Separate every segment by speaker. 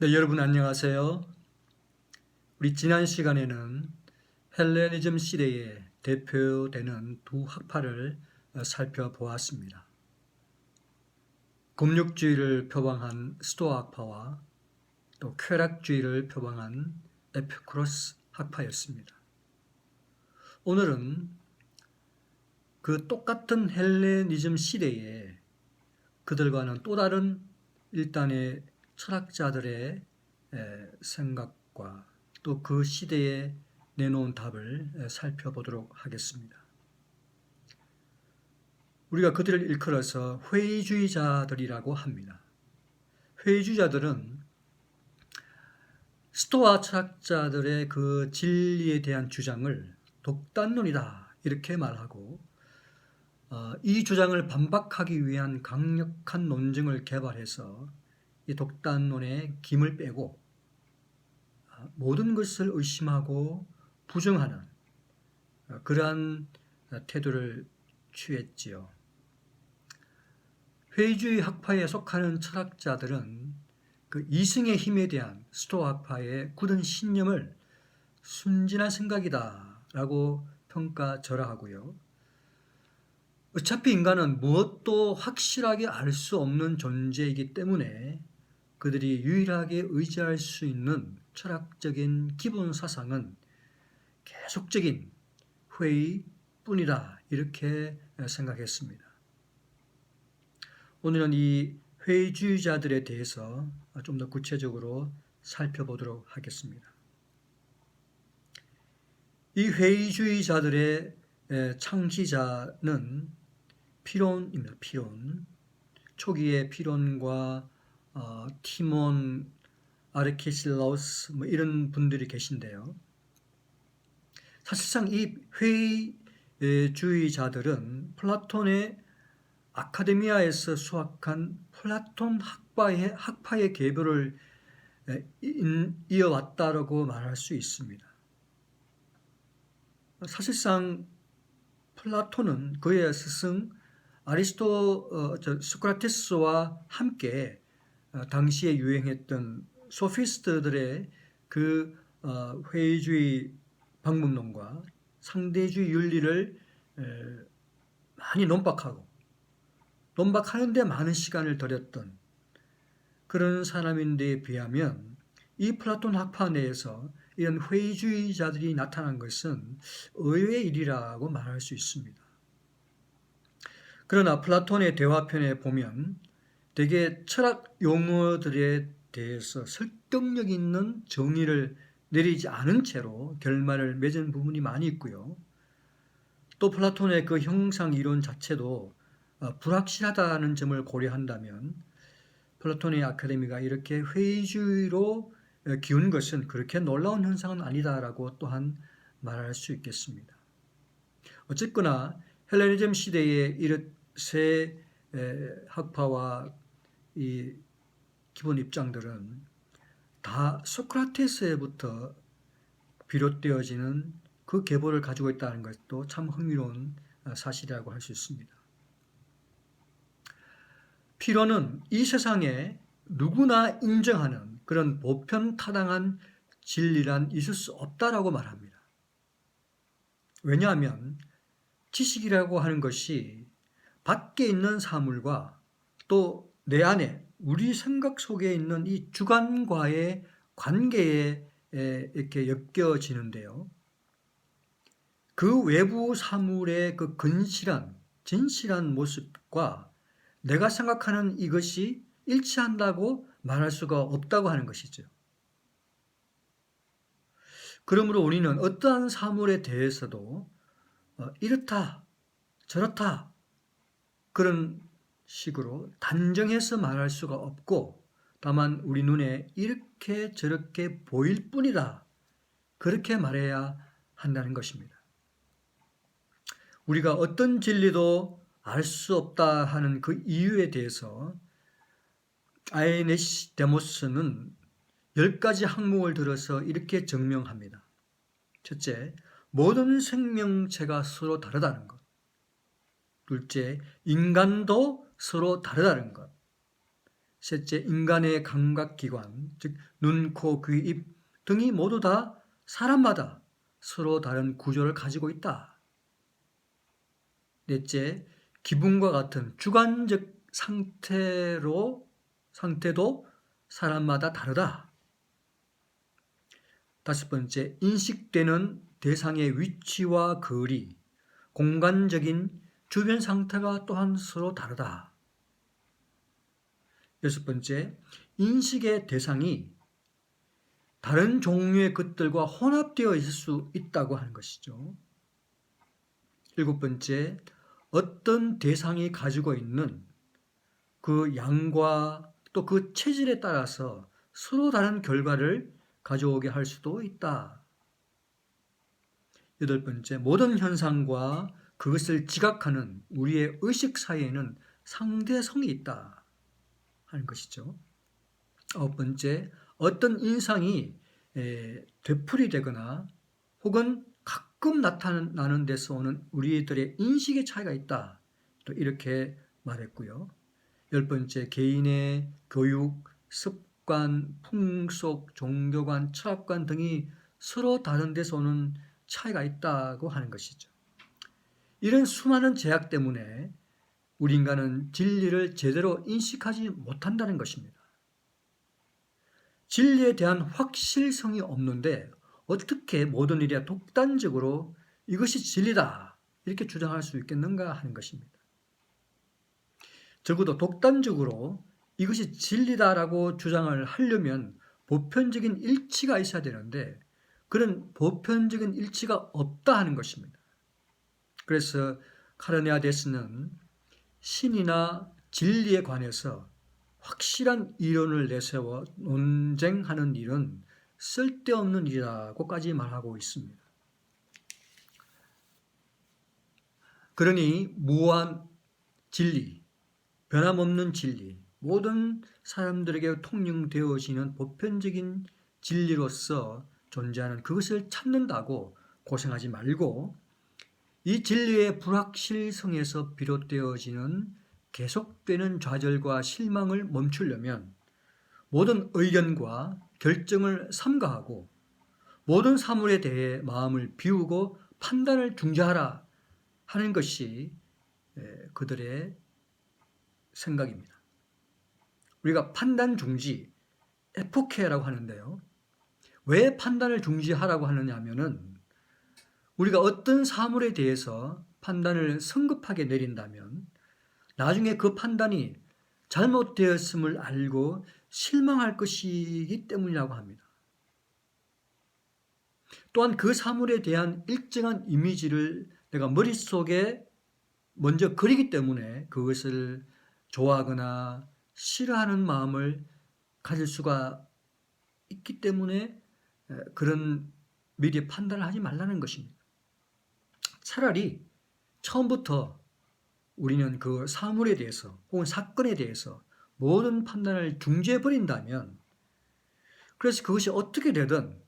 Speaker 1: 네, 여러분 안녕하세요. 우리 지난 시간에는 헬레니즘 시대에 대표되는 두 학파를 살펴보았습니다. 금욕주의를 표방한 스토아 학파와 또 쾌락주의를 표방한 에피쿠로스 학파였습니다. 오늘은 그 똑같은 헬레니즘 시대에 그들과는 또 다른 일단의 철학자들의 생각과 또 그 시대에 내놓은 답을 살펴보도록 하겠습니다. 우리가 그들을 일컬어서 회의주의자들이라고 합니다. 회의주의자들은 스토아 철학자들의 그 진리에 대한 주장을 독단론이다 이렇게 말하고 이 주장을 반박하기 위한 강력한 논증을 개발해서 이 독단론의 김을 빼고 모든 것을 의심하고 부정하는 그러한 태도를 취했지요. 회의주의 학파에 속하는 철학자들은 그 이승의 힘에 대한 스토아 학파의 굳은 신념을 순진한 생각이다라고 평가절하하고요. 어차피 인간은 무엇도 확실하게 알 수 없는 존재이기 때문에 그들이 유일하게 의지할 수 있는 철학적인 기본 사상은 계속적인 회의뿐이다 이렇게 생각했습니다. 오늘은 이 회의주의자들에 대해서 좀 더 구체적으로 살펴보도록 하겠습니다. 이 회의주의자들의 창시자는 피론입니다. 피론. 초기의 피론과 티몬, 아르케실라우스 이런 분들이 계신데요. 사실상 이 회의주의자들은 플라톤의 아카데미아에서 수학한 플라톤 학파의 계보를 이어왔다라고 말할 수 있습니다. 사실상 플라톤은 그의 스승 소크라테스와 함께 당시에 유행했던 소피스트들의 그 회의주의 방법론과 상대주의 윤리를 많이 논박하는 데 많은 시간을 들였던 그런 사람인데 비하면 이 플라톤 학파 내에서 이런 회의주의자들이 나타난 것은 의외의 일이라고 말할 수 있습니다. 그러나 플라톤의 대화편에 보면 대개 철학 용어들에 대해서 설득력 있는 정의를 내리지 않은 채로 결말을 맺은 부분이 많이 있고요. 또 플라톤의 그 형상 이론 자체도 불확실하다는 점을 고려한다면 플라톤의 아카데미가 이렇게 회의주의로 기운 것은 그렇게 놀라운 현상은 아니다라고 또한 말할 수 있겠습니다. 어쨌거나 헬레니즘 시대의 이런 세 학파와 이 기본 입장들은 다 소크라테스부터 비롯되어지는 그 계보를 가지고 있다는 것도 참 흥미로운 사실이라고 할 수 있습니다. 피로는 이 세상에 누구나 인정하는 그런 보편타당한 진리란 있을 수 없다라고 말합니다. 왜냐하면 지식이라고 하는 것이 밖에 있는 사물과 또 내 안에 우리 생각 속에 있는 이 주관과의 관계에 이렇게 엮여지는데요. 그 외부 사물의 그 근실한, 진실한 모습과 내가 생각하는 이것이 일치한다고 말할 수가 없다고 하는 것이죠. 그러므로 우리는 어떠한 사물에 대해서도 이렇다, 저렇다 그런 식으로 단정해서 말할 수가 없고 다만 우리 눈에 이렇게 저렇게 보일 뿐이다. 그렇게 말해야 한다는 것입니다. 우리가 어떤 진리도 알 수 없다 하는 그 이유에 대해서 아에네시데모스는 10가지 항목을 들어서 이렇게 증명합니다. 첫째, 모든 생명체가 서로 다르다는 것. 둘째, 인간도 서로 다르다는 것. 셋째, 인간의 감각기관, 즉 눈, 코, 귀, 입 등이 모두 다 사람마다 서로 다른 구조를 가지고 있다. 넷째, 기분과 같은 주관적 상태도 사람마다 다르다. 다섯 번째, 인식되는 대상의 위치와 거리, 공간적인 주변 상태가 또한 서로 다르다. 여섯 번째, 인식의 대상이 다른 종류의 것들과 혼합되어 있을 수 있다고 하는 것이죠. 일곱 번째, 어떤 대상이 가지고 있는 그 양과 또 그 체질에 따라서 서로 다른 결과를 가져오게 할 수도 있다. 여덟 번째, 모든 현상과 그것을 지각하는 우리의 의식 사이에는 상대성이 있다 하는 것이죠. 아홉 번째, 어떤 인상이 되풀이되거나 혹은 가끔 나타나는 데서 오는 우리들의 인식의 차이가 있다. 또 이렇게 말했고요. 열 번째, 개인의 교육, 습관, 풍속, 종교관, 철학관 등이 서로 다른 데서 오는 차이가 있다고 하는 것이죠. 이런 수많은 제약 때문에 우리 인간은 진리를 제대로 인식하지 못한다는 것입니다. 진리에 대한 확실성이 없는데 어떻게 모든 일이 독단적으로 이것이 진리다 이렇게 주장할 수 있겠는가 하는 것입니다. 적어도 독단적으로 이것이 진리다라고 주장을 하려면 보편적인 일치가 있어야 되는데 그런 보편적인 일치가 없다 하는 것입니다. 그래서 카르네아데스는 신이나 진리에 관해서 확실한 이론을 내세워 논쟁하는 일은 쓸데없는 일이라고까지 말하고 있습니다. 그러니 무한 진리, 변함없는 진리, 모든 사람들에게 통용되어지는 보편적인 진리로서 존재하는 그것을 찾는다고 고생하지 말고 이 진리의 불확실성에서 비롯되어지는 계속되는 좌절과 실망을 멈추려면 모든 의견과 결정을 삼가하고 모든 사물에 대해 마음을 비우고 판단을 중지하라 하는 것이 그들의 생각입니다. 우리가 판단 중지, 에포케라고 하는데요. 왜 판단을 중지하라고 하느냐 하면은 우리가 어떤 사물에 대해서 판단을 성급하게 내린다면 나중에 그 판단이 잘못되었음을 알고 실망할 것이기 때문이라고 합니다. 또한 그 사물에 대한 일정한 이미지를 내가 머릿속에 먼저 그리기 때문에 그것을 좋아하거나 싫어하는 마음을 가질 수가 있기 때문에 그런 미리 판단을 하지 말라는 것입니다. 차라리 처음부터 우리는 그 사물에 대해서 혹은 사건에 대해서 모든 판단을 중지해버린다면 그래서 그것이 어떻게 되든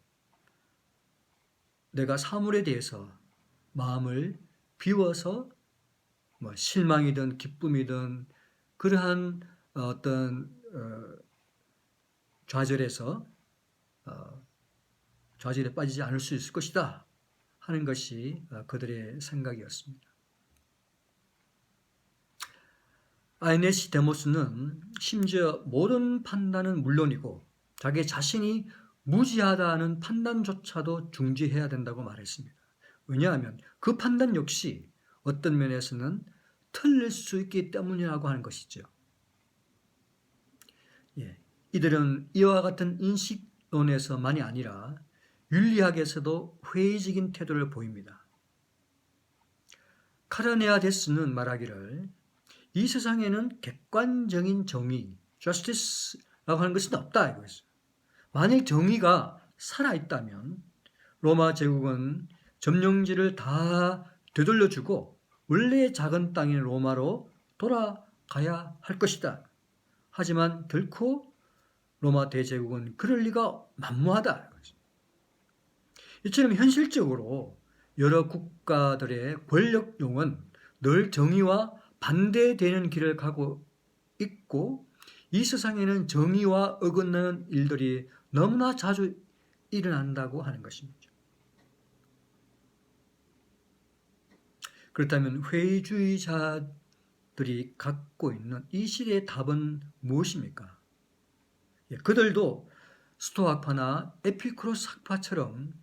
Speaker 1: 내가 사물에 대해서 마음을 비워서 실망이든 기쁨이든 그러한 어떤 좌절에 빠지지 않을 수 있을 것이다 하는 것이 그들의 생각이었습니다. 아이네시 데모스는 심지어 모든 판단은 물론이고 자기 자신이 무지하다는 판단조차도 중지해야 된다고 말했습니다. 왜냐하면 그 판단 역시 어떤 면에서는 틀릴 수 있기 때문이라고 하는 것이죠. 이들은 이와 같은 인식론에서만이 아니라 윤리학에서도 회의적인 태도를 보입니다. 카르네아데스는 말하기를 이 세상에는 객관적인 정의, justice라고 하는 것은 없다 이거였어요. 만일 정의가 살아있다면 로마 제국은 점령지를 다 되돌려주고 원래의 작은 땅인 로마로 돌아가야 할 것이다. 하지만 결코 로마 대제국은 그럴 리가 만무하다. 이처럼 현실적으로 여러 국가들의 권력용은 늘 정의와 반대되는 길을 가고 있고 이 세상에는 정의와 어긋나는 일들이 너무나 자주 일어난다고 하는 것입니다. 그렇다면 회의주의자들이 갖고 있는 이 시대의 답은 무엇입니까? 그들도 스토아파나 에피쿠로스 학파처럼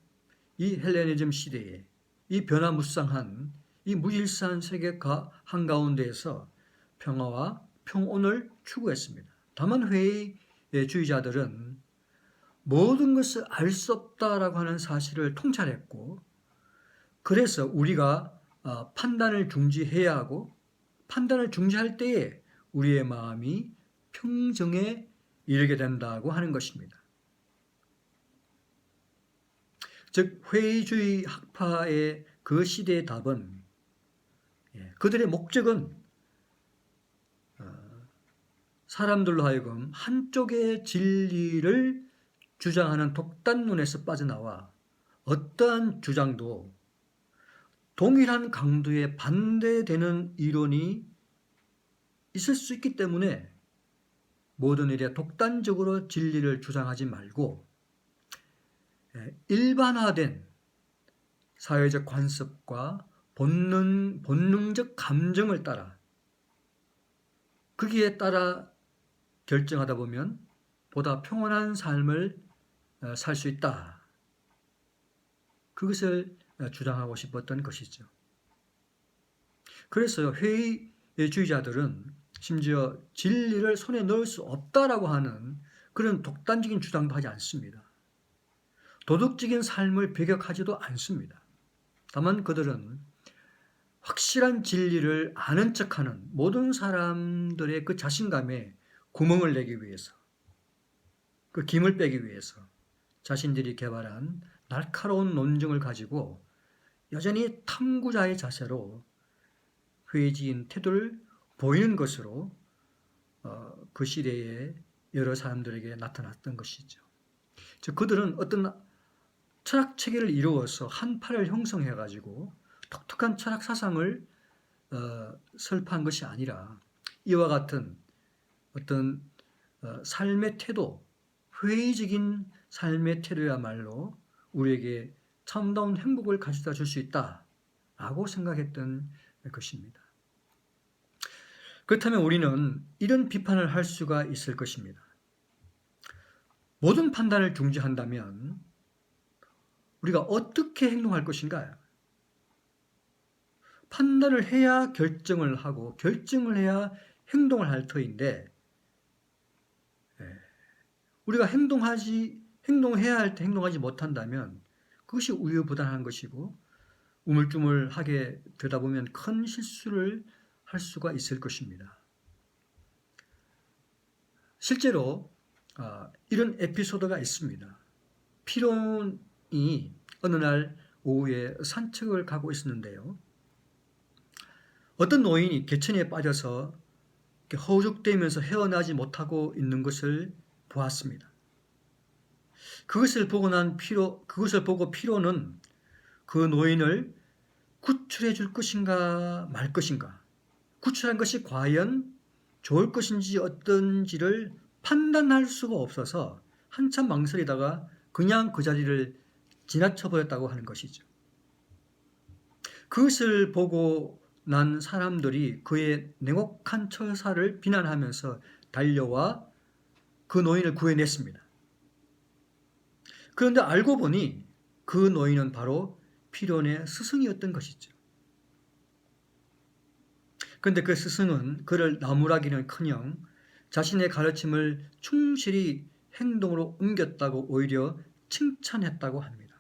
Speaker 1: 이 헬레니즘 시대에 이 변화무쌍한 이 무질서한 세계 한가운데에서 평화와 평온을 추구했습니다. 다만 회의주의자들은 모든 것을 알 수 없다라고 하는 사실을 통찰했고, 그래서 우리가 판단을 중지해야 하고, 판단을 중지할 때에 우리의 마음이 평정에 이르게 된다고 하는 것입니다. 즉 회의주의 학파의 그 시대의 답은, 그들의 목적은 사람들로 하여금 한쪽의 진리를 주장하는 독단론에서 빠져나와 어떠한 주장도 동일한 강도에 반대되는 이론이 있을 수 있기 때문에 모든 일에 독단적으로 진리를 주장하지 말고 일반화된 사회적 관습과 본능적 감정을 따라 거기에 따라 결정하다 보면 보다 평온한 삶을 살 수 있다. 그것을 주장하고 싶었던 것이죠. 그래서 회의주의자들은 심지어 진리를 손에 넣을 수 없다라고 하는 그런 독단적인 주장도 하지 않습니다. 도덕적인 삶을 배격하지도 않습니다. 다만 그들은 확실한 진리를 아는 척하는 모든 사람들의 그 자신감에 구멍을 내기 위해서, 그 김을 빼기 위해서 자신들이 개발한 날카로운 논증을 가지고 여전히 탐구자의 자세로 회의적인 태도를 보이는 것으로 그 시대의 여러 사람들에게 나타났던 것이죠. 즉 그들은 어떤 철학 체계를 이루어서 한派을 형성해 가지고 독특한 철학 사상을 설파한 것이 아니라 이와 같은 어떤 삶의 태도, 회의적인 삶의 태도야말로 우리에게 참다운 행복을 가져다 줄 수 있다라고 생각했던 것입니다. 그렇다면 우리는 이런 비판을 할 수가 있을 것입니다. 모든 판단을 중지한다면 우리가 어떻게 행동할 것인가요? 판단을 해야 결정을 하고 결정을 해야 행동을 할 터인데 우리가 행동해야 할 때 행동하지 못한다면 그것이 우유부단한 것이고 우물쭈물하게 되다 보면 큰 실수를 할 수가 있을 것입니다. 실제로 이런 에피소드가 있습니다. 피론이 어느 날 오후에 산책을 가고 있었는데요. 어떤 노인이 개천에 빠져서 허우적대면서 헤어나지 못하고 있는 것을 보았습니다. 그것을 보고 피로는 그 노인을 구출해 줄 것인가 말 것인가, 구출한 것이 과연 좋을 것인지 어떤지를 판단할 수가 없어서 한참 망설이다가 그냥 그 자리를 지나쳐 버렸다고 하는 것이죠. 그것을 보고 난 사람들이 그의 냉혹한 처사를 비난하면서 달려와 그 노인을 구해냈습니다. 그런데 알고 보니 그 노인은 바로 피론의 스승이었던 것이죠. 그런데 그 스승은 그를 나무라기는커녕 자신의 가르침을 충실히 행동으로 옮겼다고 오히려 칭찬했다고 합니다.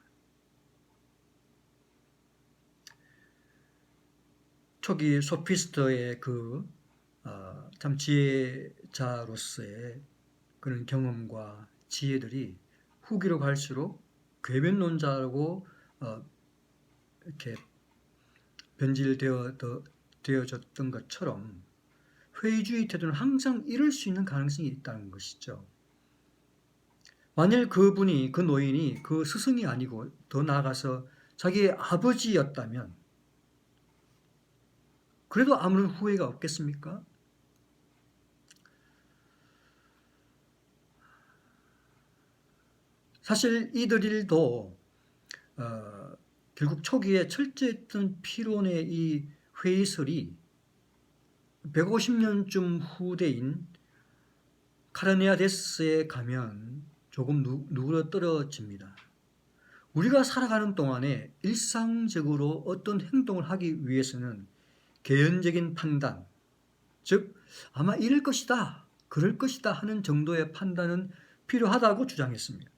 Speaker 1: 초기 소피스트의 참 지혜자로서의 그런 경험과 지혜들이 후기로 갈수록 궤변론자라고 이렇게 변질되어졌던 것처럼 회의주의 태도는 항상 이럴 수 있는 가능성이 있다는 것이죠. 만일 그 노인이 그 스승이 아니고 더 나아가서 자기의 아버지였다면 그래도 아무런 후회가 없겠습니까? 사실 이들도 결국 초기에 철저했던 피론의 이 회의설이 150년쯤 후대인 카르네아데스에 가면 조금 누그러뜨려집니다. 우리가 살아가는 동안에 일상적으로 어떤 행동을 하기 위해서는 개연적인 판단, 즉 아마 이럴 것이다, 그럴 것이다 하는 정도의 판단은 필요하다고 주장했습니다.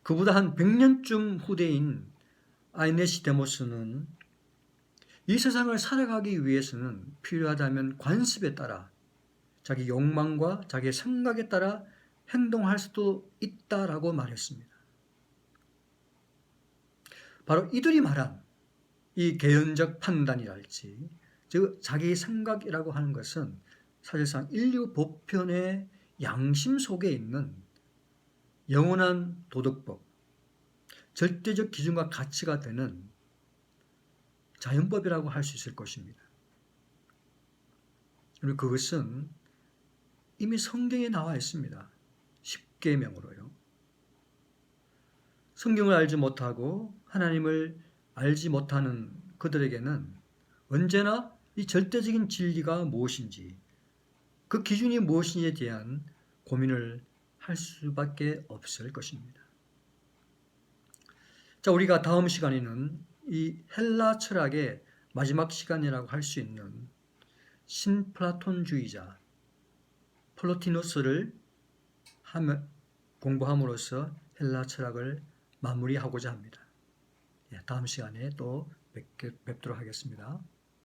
Speaker 1: 그보다 한 100년쯤 후대인 아이네시데모스는 이 세상을 살아가기 위해서는 필요하다면 관습에 따라 자기 욕망과 자기의 생각에 따라 행동할 수도 있다라고 말했습니다. 바로 이들이 말한 이 개연적 판단이랄지, 즉 자기 생각이라고 하는 것은 사실상 인류 보편의 양심 속에 있는 영원한 도덕법, 절대적 기준과 가치가 되는 자연법이라고 할 수 있을 것입니다. 그리고 그것은 이미 성경에 나와 있습니다. 십계명으로요. 성경을 알지 못하고 하나님을 알지 못하는 그들에게는 언제나 이 절대적인 진리가 무엇인지, 그 기준이 무엇인지에 대한 고민을 할 수밖에 없을 것입니다. 자, 우리가 다음 시간에는 이 헬라 철학의 마지막 시간이라고 할 수 있는 신플라톤주의자 플로티누스를 공부함으로써 헬라 철학을 마무리하고자 합니다. 다음 시간에 또 뵙도록 하겠습니다.